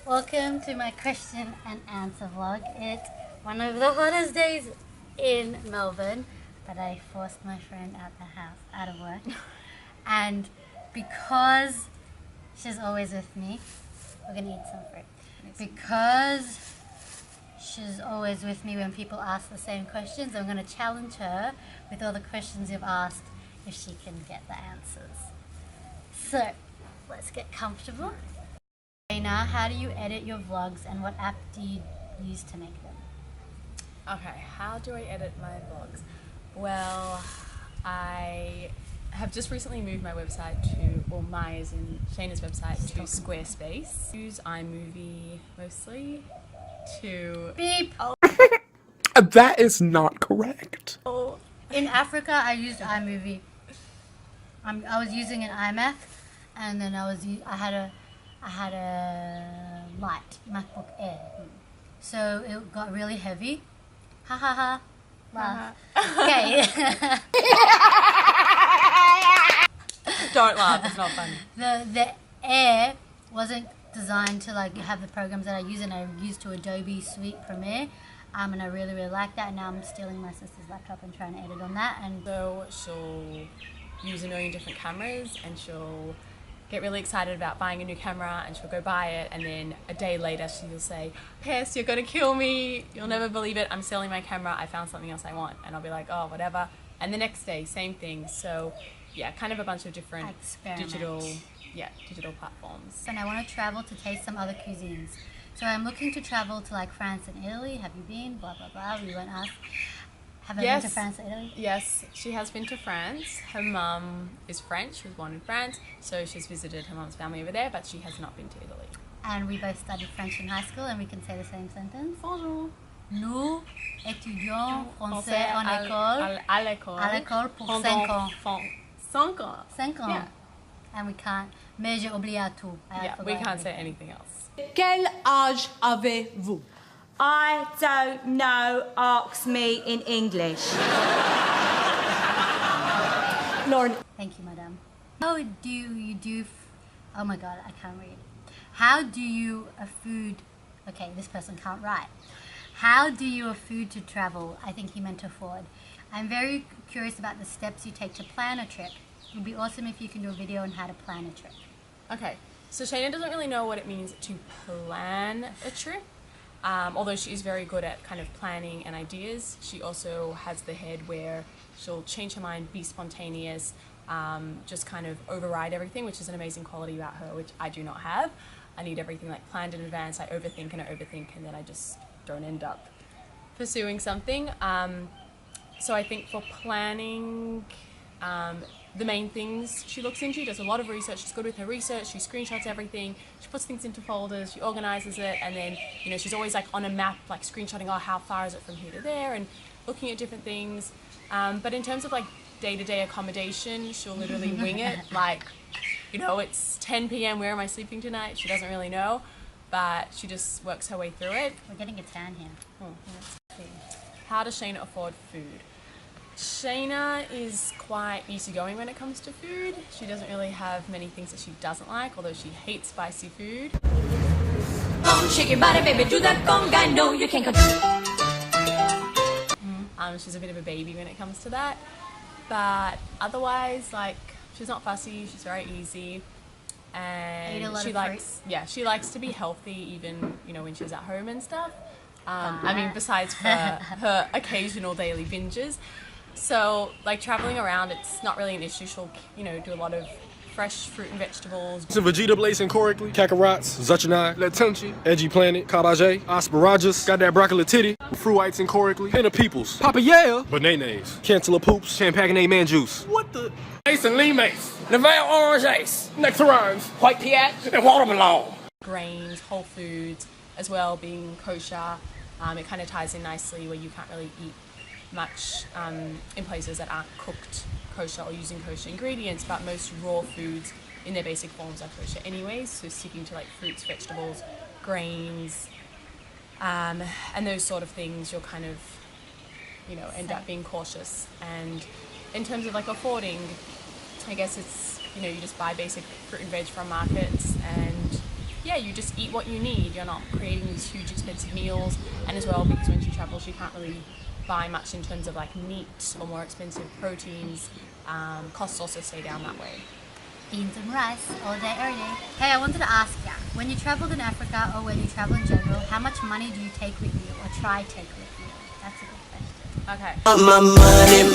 Welcome to my question and answer vlog. It's one of the hottest days in Melbourne, but I forced my friend out of work. And because she's always with me, we're gonna eat some fruit. Because she's always with me when people ask the same questions, I'm gonna challenge her with all the questions you've asked if she can get the answers. So, let's get comfortable. Now, how do you edit your vlogs and what app do you use to make them? Okay, how do I edit my vlogs? Well, I have just recently moved my website mine as in Shayna's website to Squarespace. Use iMovie mostly to... Beep! That is not correct. In Africa, I used iMovie. I was using an iMac, and then I had a light MacBook Air, so it got really heavy. Ha ha ha! Laugh. Okay. Don't laugh, it's not funny. The Air wasn't designed to like have the programs that I use, and I used to Adobe Suite Premiere, and I really liked that. And now I'm stealing my sister's laptop and trying to edit on that. And So she'll use a million different cameras and she'll get really excited about buying a new camera and she'll go buy it, and then a day later she'll say, Pess, you're gonna kill me, you'll never believe it, I'm selling my camera, I found something else I want. And I'll be like, oh, whatever. And the next day, same thing. So yeah, kind of a bunch of different digital platforms. And I want to travel to taste some other cuisines. So I'm looking to travel to like France and Italy. Have you been? Blah blah blah. We won't ask. Have I been to France and Italy? Yes, she has been to France. Her mum is French, she was born in France, so she's visited her mum's family over there, but she has not been to Italy. And we both studied French in high school, and we can say the same sentence. Bonjour. Nous étudions français à l'école pour 5 ans. 5 ans. 5 ans. Yeah. And we can't. Mais j'ai oublié tout. We can't say anything else. Quel âge avez-vous? I don't know. Ask me in English. Lauren. Thank you, madam. How do you do... Oh my god, I can't read. How do you a food... Okay, this person can't write. How do you afford to travel? I think he meant afford. I'm very curious about the steps you take to plan a trip. It would be awesome if you can do a video on how to plan a trip. Okay, so Shayna doesn't really know what it means to plan a trip. Although she is very good at kind of planning and ideas, she also has the head where she'll change her mind, be spontaneous, just kind of override everything, which is an amazing quality about her, which I do not have. I need everything like planned in advance. I overthink, and then I just don't end up pursuing something. So I think for planning, the main things she looks into, does a lot of research, she's good with her research, she screenshots everything, she puts things into folders, she organizes it, and then, you know, she's always like on a map, like screenshotting, oh, how far is it from here to there, and looking at different things. But in terms of like day-to-day accommodation, she'll literally wing it, like, you know, it's 10 p.m, where am I sleeping tonight? She doesn't really know, but she just works her way through it. We're getting a tan here. Let's see. How does Shayna afford food? Shayna is quite easygoing when it comes to food. She doesn't really have many things that she doesn't like, although she hates spicy food. Shake your body, baby, do that conga. No, you can't control. She's a bit of a baby when it comes to that. But otherwise, like, she's not fussy, she's very easy. And she likes to be healthy even, you know, when she's at home and stuff. I mean, besides for her occasional daily binges. So, like, traveling around, it's not really an issue. She'll, you know, do a lot of fresh fruit and vegetables. Some Vegeta blazing correctly, kakarats, zucchini, letunchi, edgy planet, cabbage, asparagus, got that broccoli titty, fruites incorrectly, henna peoples, papaya, bananas, cantaloupe poops, champagne man juice. What the? Ace and Lee Mace, Neville Orange Ace, nectarines, white piat, and watermelon. Grains, whole foods, as well, being kosher. It kind of ties in nicely where you can't really eat much in places that aren't cooked kosher or using kosher ingredients, but most raw foods in their basic forms are kosher anyways, so sticking to like fruits, vegetables, grains, and those sort of things, you'll kind of, you know, end up being cautious. And in terms of like affording, I guess it's, you know, you just buy basic fruit and veg from markets and yeah, you just eat what you need. You're not creating these huge expensive meals. And as well, because when she travels, she can't really buy much in terms of like meat or more expensive proteins. Costs also stay down that way. Beans and rice all day, every day. Hey, I wanted to ask you, when you traveled in Africa or when you travel in general, how much money do you take with you or try take with you? That's a good question. Okay. My money.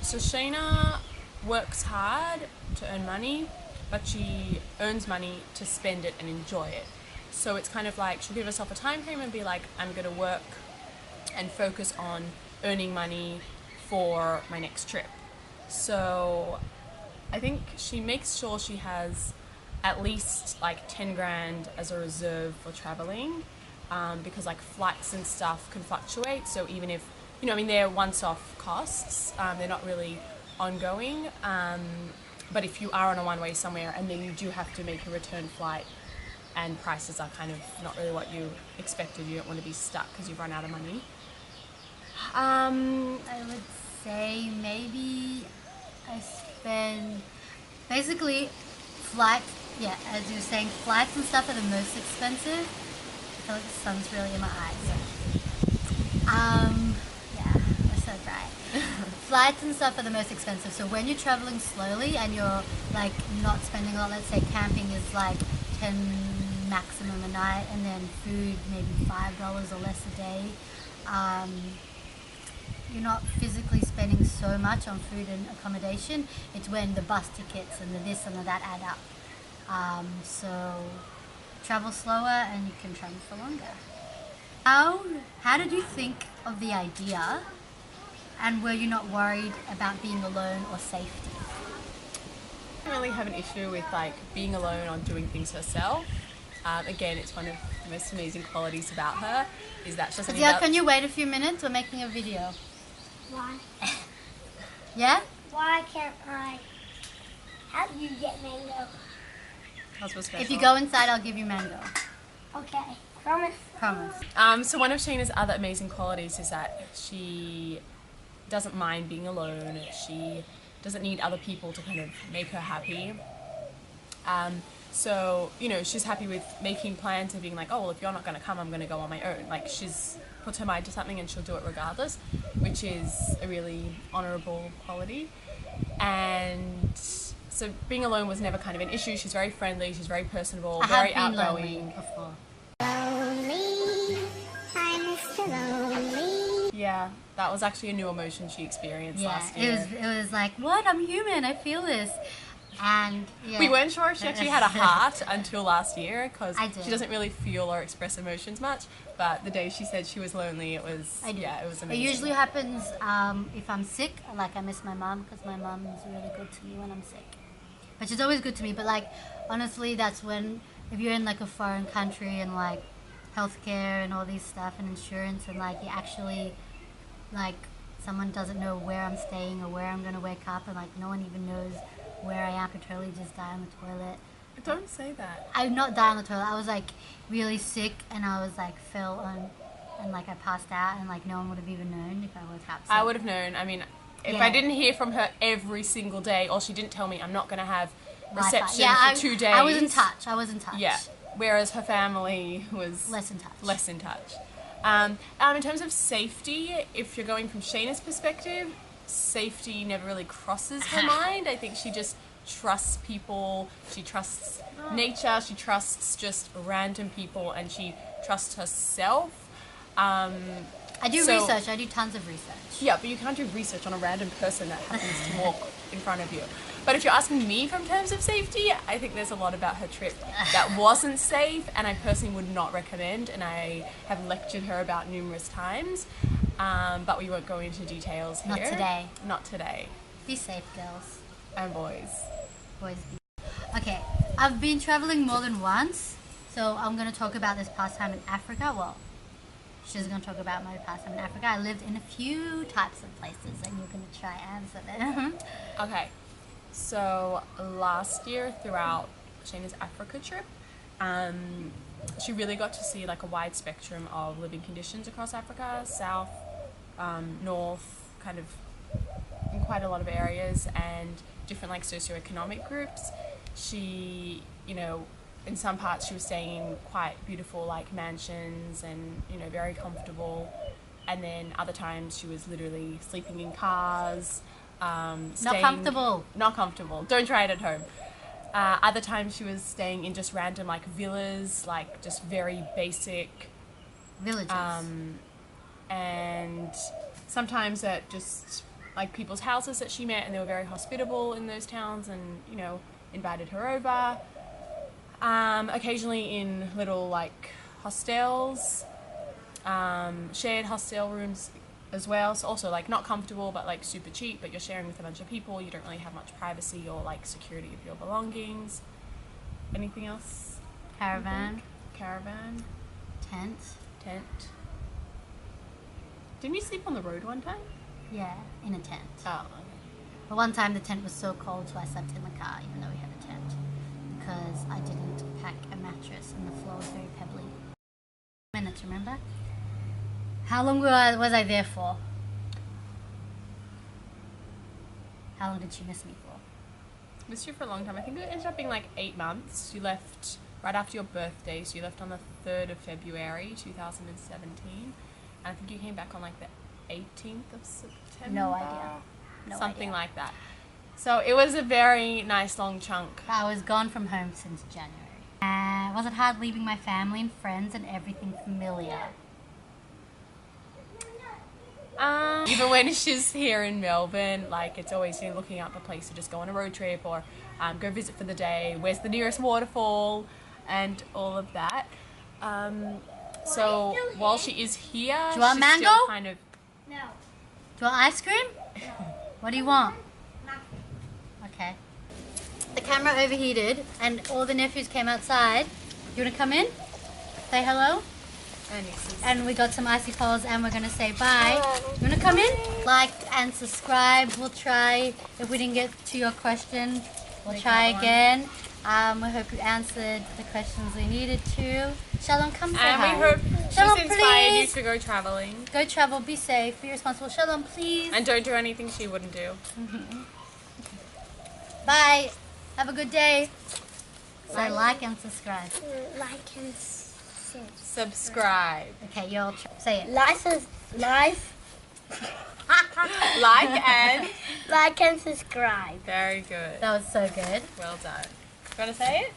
So Shayna works hard to earn money, but she earns money to spend it and enjoy it. So it's kind of like she'll give herself a time frame and be like, I'm going to work and focus on earning money for my next trip. So I think she makes sure she has at least like 10 grand as a reserve for traveling, because like flights and stuff can fluctuate. So even if, you know, I mean, they're once-off costs, they're not really ongoing. But if you are on a one-way somewhere and then you do have to make a return flight and prices are kind of not really what you expected, you don't want to be stuck because you've run out of money. I would say maybe I spend basically flights. Yeah, as you were saying, flights and stuff are the most expensive. I feel like the sun's really in my eyes. Yeah, we're so dry. Flights and stuff are the most expensive. So when you're traveling slowly and you're like not spending a lot, let's say camping is like 10 maximum a night, and then food maybe $5 or less a day. You're not physically spending so much on food and accommodation. It's when the bus tickets and the this and the that add up. So travel slower and you can travel for longer. How did you think of the idea, and were you not worried about being alone or safety? I don't really have an issue with like being alone or doing things herself. Again, it's one of the most amazing qualities about her is that she doesn't need Yeah, can you wait a few minutes? We're making a video. Why? Yeah? Why can't I? How do you get mango? That's what's special. If you go inside, I'll give you mango. Okay, promise. Promise. So one of Shayna's other amazing qualities is that she doesn't mind being alone. She doesn't need other people to kind of make her happy. So, you know, she's happy with making plans and being like, oh, well, if you're not going to come, I'm going to go on my own. Like, she's puts her mind to something and she'll do it regardless, which is a really honourable quality. And so being alone was never kind of an issue. She's very friendly, she's very personable, very outgoing. Before. Lonely, I'm Mr. Lonely. Yeah, that was actually a new emotion she experienced last year. It was like, what? I'm human. I feel this. And yeah. We weren't sure if she actually had a heart until last year because I do. she doesn't really feel or express emotions much. But the day she said she was lonely, it was I do. Yeah, it was It amazing. usually happens if I'm sick. Like I miss my mum because my mum is really good to me when I'm sick. But she's always good to me. But like honestly, that's when if you're in like a foreign country and like healthcare and all these stuff and insurance and like you actually like someone doesn't know where I'm staying or where I'm gonna wake up and like no one even knows where I am. I could totally just die on the toilet. Don't say that. I not die on the toilet. I was like really sick and I was like fell on and like I passed out and like no one would have even known if I was upset. I would have known. I mean, if Yeah. I didn't hear from her every single day, or she didn't tell me I'm not going to have Wi-Fi. reception Yeah, for 2 days. I was in touch. Yeah. Whereas her family was Less in touch. In terms of safety, if you're going from Shayna's perspective, safety never really crosses her mind. I think she just trusts people, she trusts nature, she trusts just random people, and she trusts herself. I do So- research. I do tons of research. Yeah, but you can't do research on a random person that happens to walk in front of you. But if you're asking me from terms of safety, I think there's a lot about her trip that wasn't safe, and I personally would not recommend, and I have lectured her about numerous times, but we won't go into details here. Not today. Not today. Be safe, girls. And boys. Boys be. Okay, I've been traveling more than once, so I'm going to talk about this past time in Africa. Well, she's going to talk about my past time in Africa. I lived in a few types of places, and you're going to try answer them. Okay, so last year throughout Shayna's Africa trip, she really got to see like a wide spectrum of living conditions across Africa, south, north, kind of in quite a lot of areas, and different like socioeconomic groups. She, you know, in some parts she was staying in quite beautiful like mansions and, you know, very comfortable. And then other times she was literally sleeping in cars. Not comfortable. Not comfortable. Don't try it at home. Other times she was staying in just random like villas, like just very basic Villages. and sometimes at just like people's houses that she met, and they were very hospitable in those towns and, you know, invited her over. Occasionally in little like hostels, shared hostel rooms as well. So also like not comfortable but like super cheap, but you're sharing with a bunch of people. You don't really have much privacy or like security of your belongings. Anything else? Caravan. Caravan. Tent. Tent. Didn't you sleep on the road one time? Yeah, in a tent. Oh. But one time the tent was so cold, so I slept in the car, even though we had a tent, because I didn't pack a mattress and the floor was very pebbly. Minutes, remember? How long was I there for? How long did she miss me for? Missed you for a long time. I think it ended up being like 8 months. You left right after your birthday, so you left on the 3rd of February 2017. And I think you came back on like the 18th of September. No idea. No Something idea. like that. So it was a very nice long chunk. I was gone from home since January. Was it hard leaving my family and friends and everything familiar? Even when she's here in Melbourne, like it's always, you know, looking up a place to just go on a road trip or go visit for the day. Where's the nearest waterfall and all of that. So while she is here, Do you want she's mango? still kind of. No. Do you want ice cream? What do you want? Okay. The camera overheated and all the nephews came outside. You want to come in? Say hello? And we got some icy poles and we're going to say bye. You want to come in? Like and subscribe. We'll try. If we didn't get to your question, we'll try again. We hope you answered the questions we needed to. Shalom, come say hi. And we hope Shalom, she's inspired you please. to go traveling. Go travel, be safe, be responsible. Shalom, please. And don't do anything she wouldn't do. Bye. Have a good day. So like and subscribe. Like and Subscribe. Okay, you'll say it. like Like and and subscribe. very good. That was so good. Well done. You want to say it?